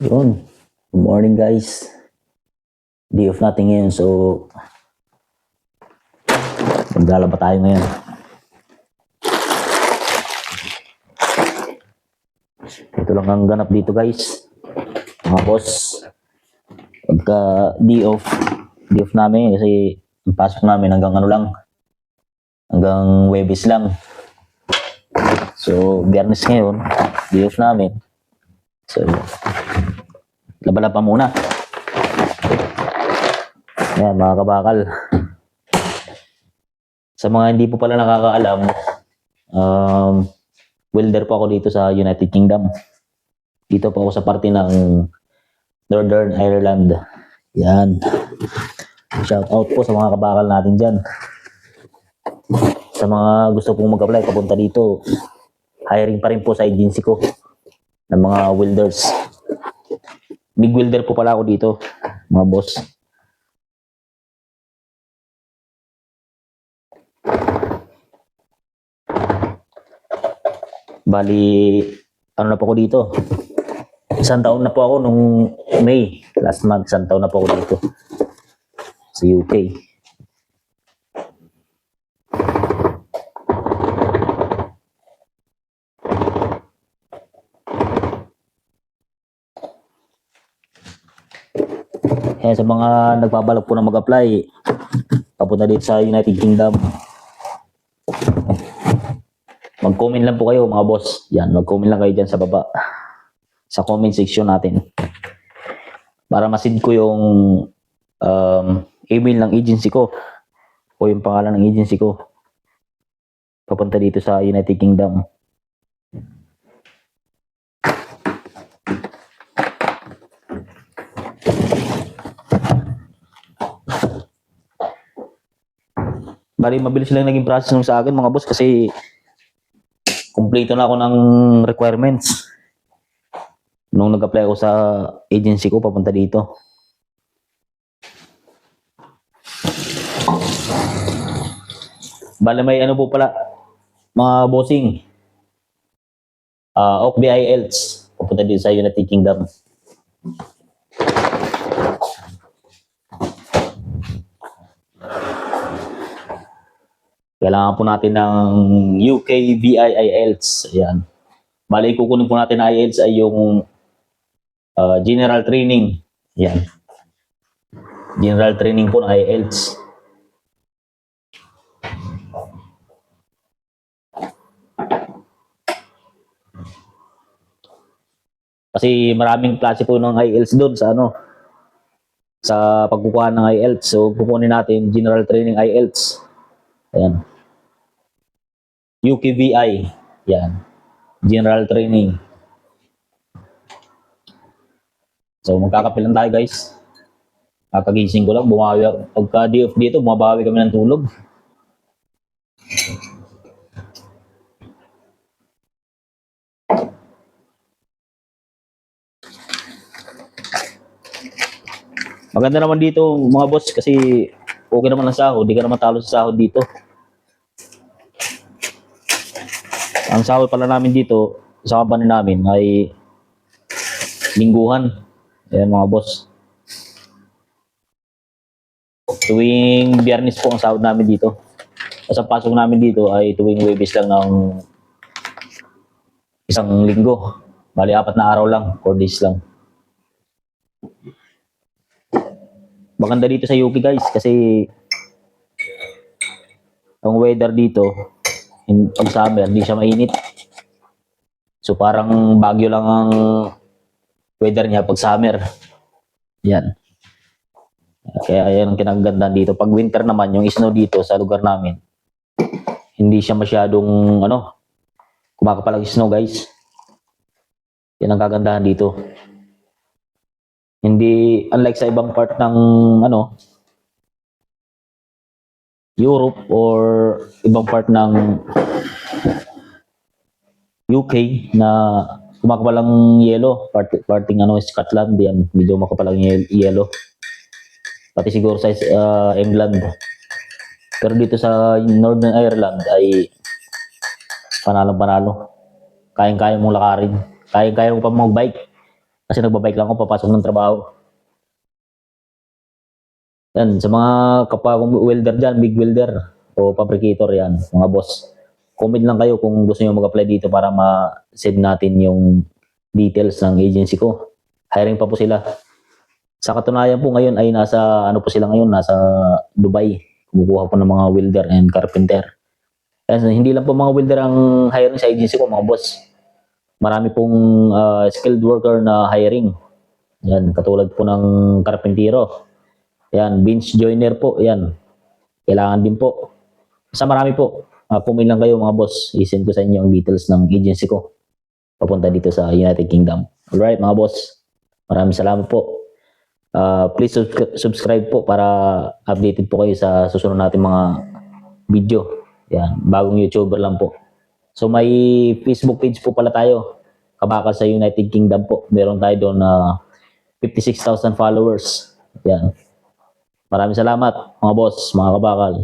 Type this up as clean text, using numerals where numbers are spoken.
Yun. Good morning guys. Day off natin ngayon so maglalaba tayo ngayon. Ito lang ang ganap dito guys. Mga boss. Pagka day off namin kasi ang pasok namin hanggang ano lang. Hanggang Webes lang. So Biyernes ngayon, day off namin. So laba-laba muna. Yan mga kabakal. Sa mga hindi po pala nakakaalam, welder po ako dito sa United Kingdom. Dito po ako sa parte ng Northern Ireland. Yan. Shout out po sa mga kabakal natin dyan. Sa mga gusto pong mag-apply papunta dito, hiring pa rin po sa agency ko ng mga welders. Big welder po pala ako dito, mga boss. Bali, ano na po ako dito? Isang taon na po ako nung May. Last month, isang taon na po ako dito. Sa UK. Kaya sa mga nagbabalak po na mag-apply, papunta dito sa United Kingdom, mag-comment lang po kayo mga boss. Yan, mag-comment lang kayo dyan sa baba. Sa comment section natin. Para ma-send ko yung email ng agency ko o yung pangalan ng agency ko papunta dito sa United Kingdom. Bali, mabilis lang naging process nung sa akin mga boss kasi kumpleto na ako ng requirements nung nag-apply ako sa agency ko papunta dito. Bali, may ano po pala mga bossing. OCB IELTS papunta dito sa United Kingdom. Kailangan po natin ng UK VI IELTS. Ayan. Bali, kukunin po natin na IELTS ay yung general training. Ayan. General training po ng IELTS. Kasi maraming klase po ng IELTS doon sa ano, sa pagkukuha ng IELTS. So, kukunin natin general training IELTS. Ayan. UKVI. Yan. General training. So, magkakapilan tayo guys. Kakagising ko lang. Bumawi ako. Pagka day off dito, bumabawi kami ng tulog. Maganda naman dito mga boss kasi okay naman ang sahod. Di ka naman talo sa sahod dito. Ang sahod pala namin dito sa company namin ay lingguhan. Ayan mga boss. Tuwing Biyernes po ang sahod namin dito. At ang pasok namin dito ay tuwing Webes lang ng isang linggo. Bali, 4 na araw lang. 4 days lang. Maganda dito sa UK guys kasi ang weather dito pag summer, hindi siya mainit. So parang Baguio lang ang weather niya pag summer. Yan. Kaya yan ang kinagandaan dito. Pag winter naman, yung snow dito sa lugar namin, hindi siya masyadong kumakapalang snow guys. Yan ang kagandahan dito. Hindi, unlike sa ibang part ng Europe or ibang part ng UK na kumakapalang yelo, parting Scotland, yan, medyo makapalang yelo. Pati siguro sa England. Pero dito sa Northern Ireland ay panalo. Kayang-kaya mong lakarin. Kayang-kaya mo pa mag-bike. Kasi nagbabike lang ako papasok ng trabaho. Yan, sa mga kapwa kong welder dyan, big welder o fabricator yan, mga boss. Comment lang kayo kung gusto nyo mag-apply dito para ma-save natin yung details ng agency ko. Hiring pa po sila. Sa katunayan po ngayon ay nasa, ano po sila ngayon, nasa Dubai. Kumukuha po ng mga welder and carpenter. Kasi hindi lang po mga welder ang hiring sa agency ko, mga boss. Marami pong skilled worker na hiring. Yan, katulad po ng karpentero. Yan, bench joiner po, yan. Kailangan din po. Sa marami po. Comment lang kayo mga boss. I-send ko sa inyo ang details ng agency ko. Papunta dito sa United Kingdom. Alright mga boss. Maraming salamat po. Please subscribe po para updated po kayo sa susunod natin mga video. Yan, bagong YouTuber lang po. So may Facebook page po pala tayo. Kabakal sa United Kingdom po. Meron tayo doon na 56,000 followers. Yan. Maraming salamat mga boss, mga kabakal.